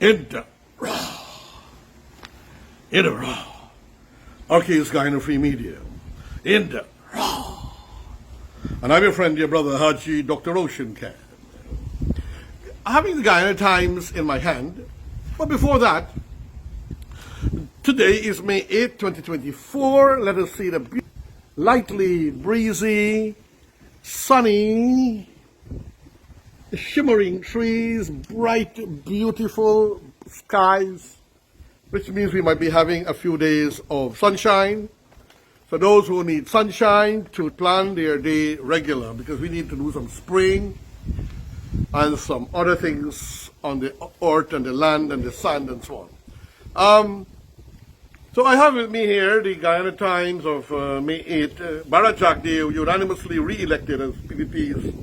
In the raw. Okay, it's Guyana Free Media. In the raw. And I'm your friend, your brother, HAJI, Dr. ROSHAN can. Having the Guyana Times in my hand, but before that, today is May 8, 2024. Let us see the lightly breezy, sunny, shimmering trees, bright, beautiful skies, which means we might be having a few days of sunshine. So those who need sunshine to plan their day regular, because we need to do some spraying and some other things on the earth and the land and the sand and so on. So I have with me here the Guyana Times of May 8. Bharrat Jagdeo unanimously re-elected as PPP's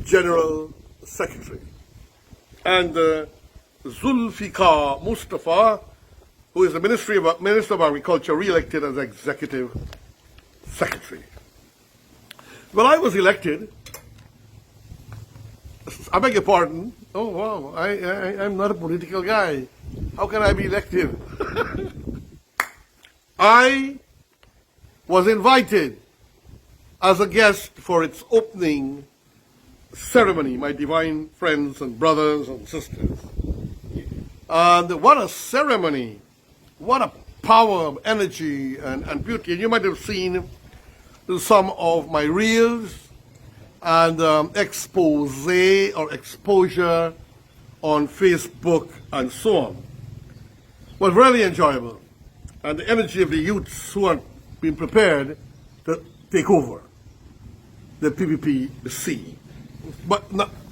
General Secretary. And Zulfikar Mustafa, who is the Minister of Agriculture, re-elected as Executive Secretary. Well, I was elected. I beg your pardon. Oh, wow. I'm not a political guy. How can I be elected? I was invited as a guest for its opening ceremony, my divine friends and brothers and sisters. And what a ceremony. What a power of energy and beauty. And you might have seen some of my reels and expose or exposure on Facebook and so on. It was really enjoyable. And the energy of the youths who are being prepared to take over the PPPC. But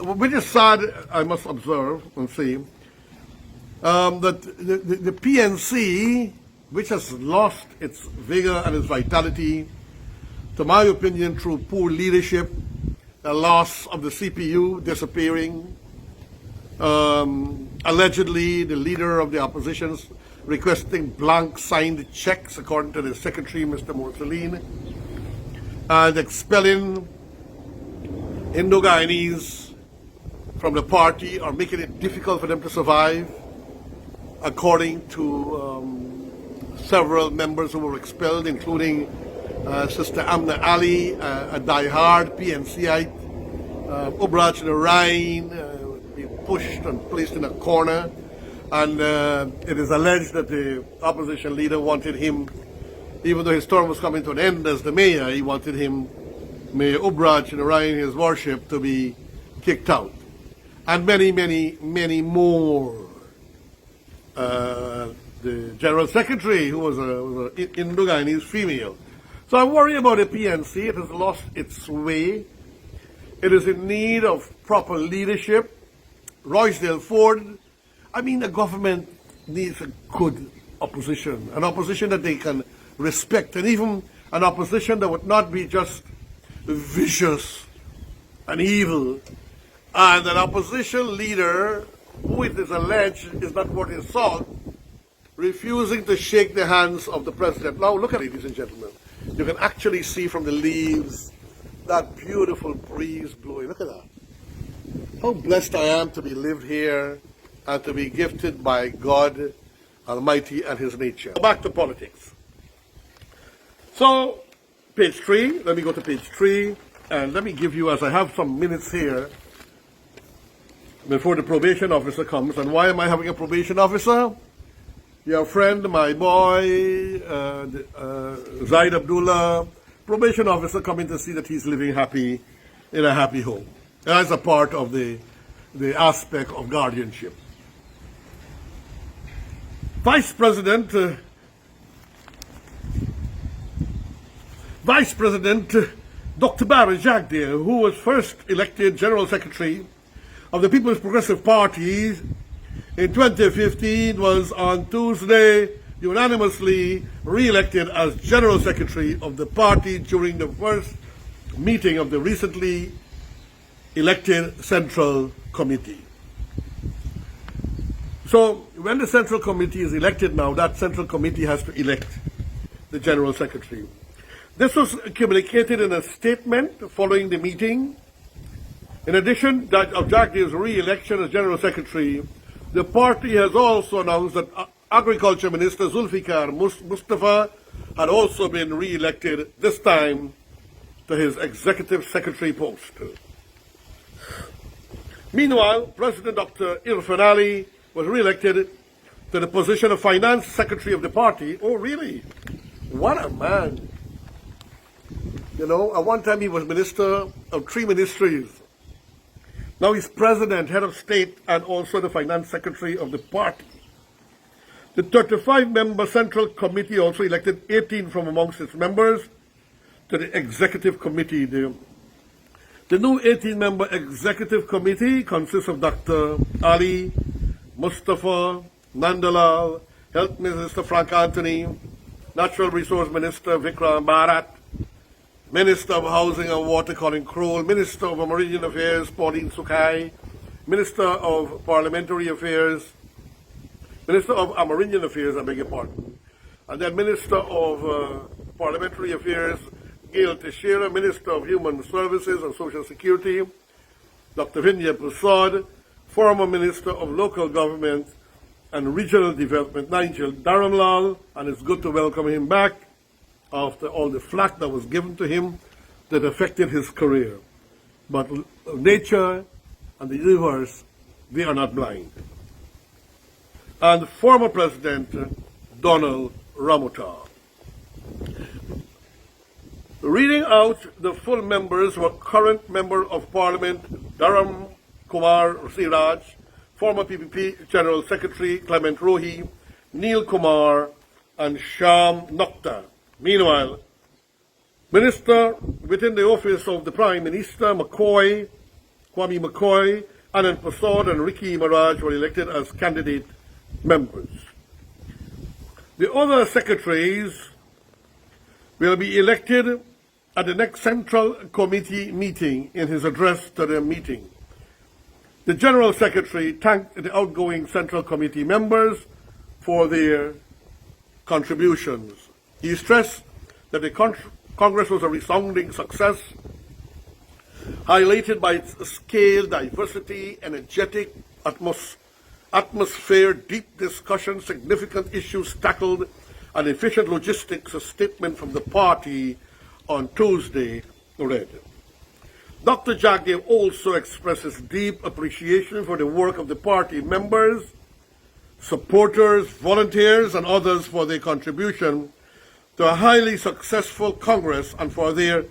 which is sad, I must observe and say, that the PNC, which has lost its vigor and its vitality, to my opinion, through poor leadership, the loss of the CPU disappearing, allegedly the leader of the oppositions requesting blank signed checks, according to the secretary, Mr. Morseline, and expelling Indo-Guyanese from the party or making it difficult for them to survive, according to several members who were expelled, including Sister Amna Ali, a die-hard PNCite, Ubraj Narain, being pushed and placed in a corner. And it is alleged that the opposition leader wanted him, even though his term was coming to an end as the mayor, he wanted him, Mayor Ubraj Narain, his worship, to be kicked out. And many, many, many more. The General Secretary, who was an Indo-Guyanese female. So I worry about the PNC. It has lost its way. It is in need of proper leadership. Roysdale Ford, I mean, the government needs a good opposition, an opposition that they can respect, and even an opposition that would not be just vicious and evil, and an opposition leader who it is alleged is not worth his salt, refusing to shake the hands of the president. Now look at it, ladies and gentlemen. You can actually see from the leaves that beautiful breeze blowing. Look at that. How blessed I am to be lived here and to be gifted by God Almighty and His nature. Back to politics. So, page 3, let me go to page 3, and let me give you, as I have some minutes here, before the probation officer comes. And why am I having a probation officer? Your friend, my boy, Zaid Abdullah, probation officer, coming to see that he's living happy in a happy home. As a part of the aspect of guardianship. Vice President Dr. Bharrat Jagdeo, who was first elected General Secretary of the People's Progressive Party in 2015, was on Tuesday unanimously re-elected as General Secretary of the party during the first meeting of the recently elected Central Committee. So when the Central Committee is elected now, that Central Committee has to elect the General Secretary. This was communicated in a statement following the meeting. In addition of Jagdeo's re-election as General Secretary, The party has also announced that Agriculture Minister Zulfikar Mustafa had also been re-elected, this time to his Executive Secretary post. Meanwhile, President Dr. Irfan Ali was re-elected to the position of Finance Secretary of the party. Oh, really? What a man. You know, at one time he was Minister of 3 ministries. Now he's President, Head of State, and also the Finance Secretary of the party. The 35-member Central Committee also elected 18 from amongst its members to the Executive Committee. The new 18-member Executive Committee consists of Dr. Ali, Mustafa, Nandalal, Health Minister Frank Anthony, Natural Resource Minister Vikram Bharrat, Minister of Housing and Water Colin Crowell, Minister of Amerindian Affairs Pauline Sukai, Minister of Parliamentary Affairs, Minister of Amerindian Affairs, I beg your pardon, and then Minister of Parliamentary Affairs Gail Teixeira, Minister of Human Services and Social Security, Dr. Vindya Prasad, former Minister of Local Government and Regional Development, Nigel Dharamlal, and it's good to welcome him back after all the flack that was given to him that affected his career. But nature and the universe, they are not blind. And former President Donald Ramota. Reading out the full members were current Member of Parliament Dharam Kumar Siraj, former PPP General Secretary Clement Rohi, Neil Kumar, and Sham Nokta. Meanwhile, Minister within the office of the Prime Minister Kwame McCoy, Anand Prasad, and Ricky Maraj were elected as candidate members. The other secretaries will be elected at the next Central Committee meeting. In his address to the meeting, the General Secretary thanked the outgoing Central Committee members for their contributions. He stressed that the Congress was a resounding success, highlighted by its scale, diversity, energetic atmosphere, deep discussion, significant issues tackled, and efficient logistics. A statement from the party on Tuesday read. Dr. Jagdeo also expresses deep appreciation for the work of the party members, supporters, volunteers, and others for their contribution to a highly successful Congress and for their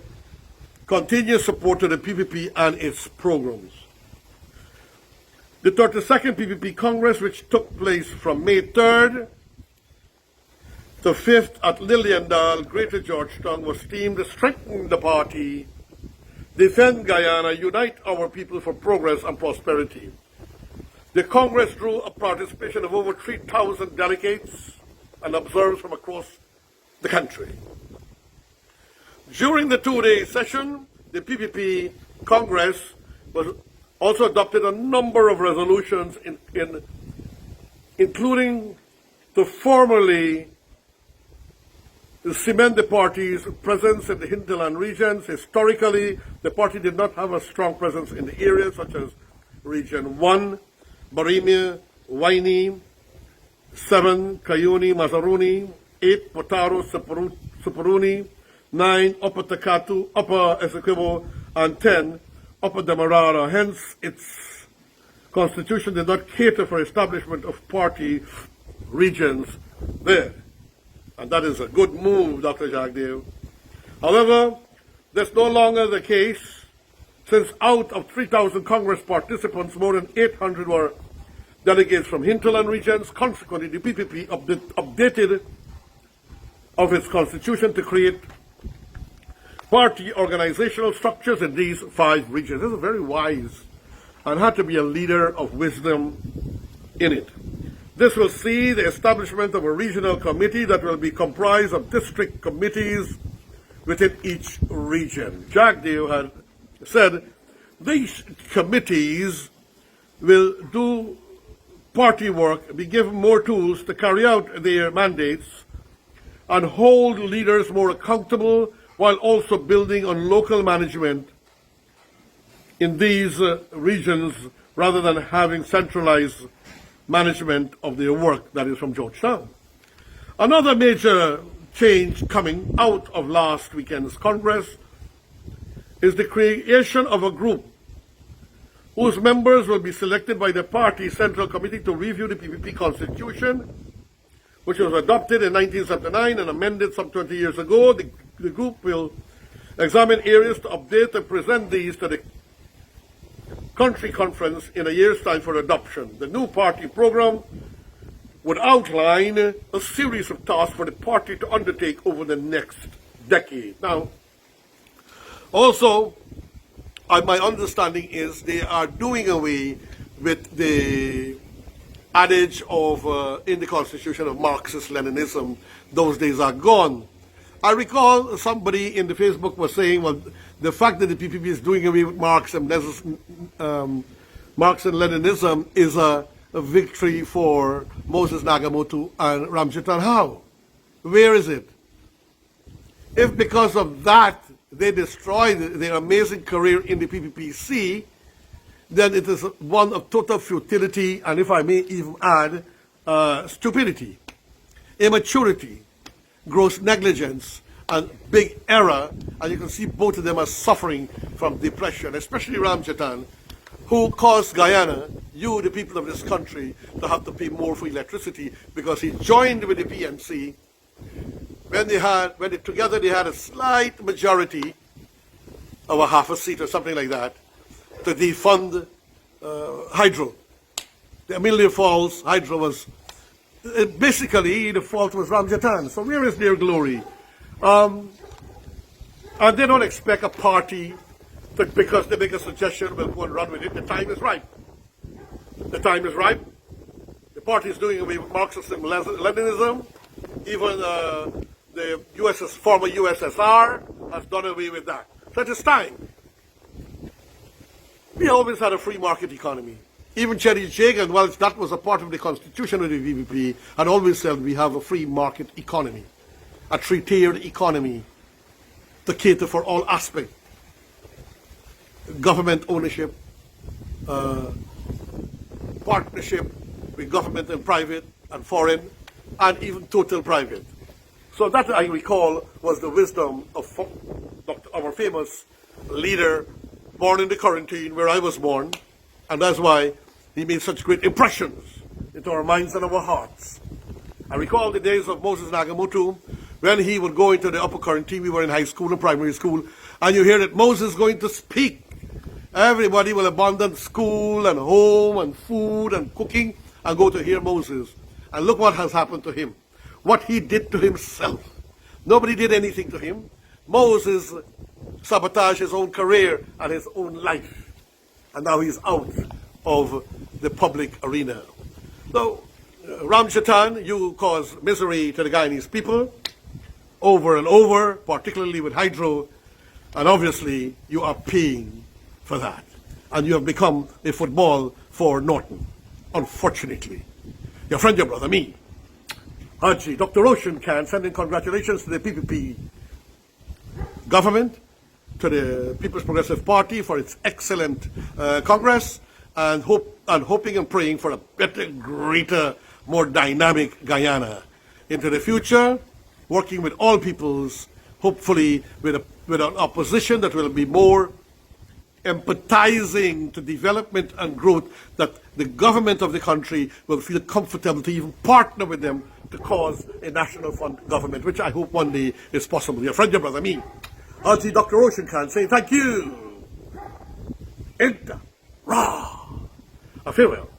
continued support to the PPP and its programs. The 32nd PPP Congress, which took place from May 3rd to 5th at Liliandal, Greater Georgetown, was themed Strengthen the Party, Defend Guyana, Unite Our People for Progress and Prosperity. The Congress drew a participation of over 3,000 delegates and observers from across the country. During the 2-day session, the PPP Congress was also adopted a number of resolutions, including to formally cement the party's presence in the hinterland regions. Historically, the party did not have a strong presence in the areas such as Region 1, Barimia, Waini, 7, Cayuni, Mazaruni, 8, Potaro, Supuruni, 9, Upper Takatu, Upper Essequibo, and 10, Upper Demerara. Hence, its constitution did not cater for establishment of party regions there. And that is a good move, Dr. Jagdeo. However, that's no longer the case, since out of 3,000 Congress participants, more than 800 were delegates from hinterland regions. Consequently, the PPP updated of its constitution to create party organizational structures in these 5 regions. This is very wise and had to be a leader of wisdom in it. This will see the establishment of a regional committee that will be comprised of district committees within each region. Jagdeo had said these committees will do party work, be given more tools to carry out their mandates, and hold leaders more accountable while also building on local management in these regions rather than having centralized management of their work that is from Georgetown. Another major change coming out of last weekend's Congress is the creation of a group whose members will be selected by the party Central Committee to review the PPP Constitution, which was adopted in 1979 and amended some 20 years ago. The group will examine areas to update and present these to the country conference in a year's time for adoption. The new party program would outline a series of tasks for the party to undertake over the next decade. Now, also, my understanding is they are doing away with the adage of in the Constitution of Marxist-Leninism. Those days are gone. I recall somebody in the Facebook was saying, well, the fact that the PPP is doing away with Marx and Leninism is a victory for Moses Nagamootoo and Ramjitan. How? Where is it? If because of that they destroyed their amazing career in the PPPC, then it is one of total futility, and if I may even add, stupidity, immaturity, gross negligence, and big error. And you can see both of them are suffering from depression, especially Ramjitan, who caused Guyana, you, the people of this country, to have to pay more for electricity because he joined with the PNC. Together they had a slight majority of a half a seat or something like that to defund hydro. The Amelia Falls hydro was basically the fault was Ramjitan. So where is their glory? And they don't expect a party to, because they make a suggestion, will go and run with it. The time is ripe. The time is ripe. The party is doing away with Marxism, Leninism. Even the former USSR has done away with that. So it is time. We always had a free market economy. Even Cherry Jagan, well, that was a part of the constitution of the VVP, had always said we have a free market economy, a three-tiered economy to cater for all aspects. Government ownership, partnership with government and private and foreign, and even total private. So that, I recall, was the wisdom of our famous leader, born in the quarantine where I was born, and that's why he made such great impressions into our minds and our hearts. I recall the days of Moses Nagamootoo, when he would go into the upper quarantine. We were in high school and primary school, and you hear that Moses is going to speak. Everybody will abandon school and home and food and cooking and go to hear Moses. And look what has happened to him. What he did to himself. Nobody did anything to him. Moses sabotaged his own career and his own life. And now he's out of the public arena. So, Ramjitan, you cause misery to the Guyanese people over and over, particularly with hydro, and obviously you are paying for that. And you have become a football for Norton, unfortunately. Your friend, your brother, me, HAJI, Dr. ROSHAN can send in congratulations to the PPP government, to the People's Progressive Party for its excellent Congress, and hoping and praying for a better, greater, more dynamic Guyana into the future, working with all peoples, hopefully with an opposition that will be more empathizing to development and growth, that the government of the country will feel comfortable to even partner with them to cause a national fund government, which I hope one day is possible. Your friend, your brother, me, HAJI Dr. ROSHAN can say thank you. Inta. Ra. A farewell.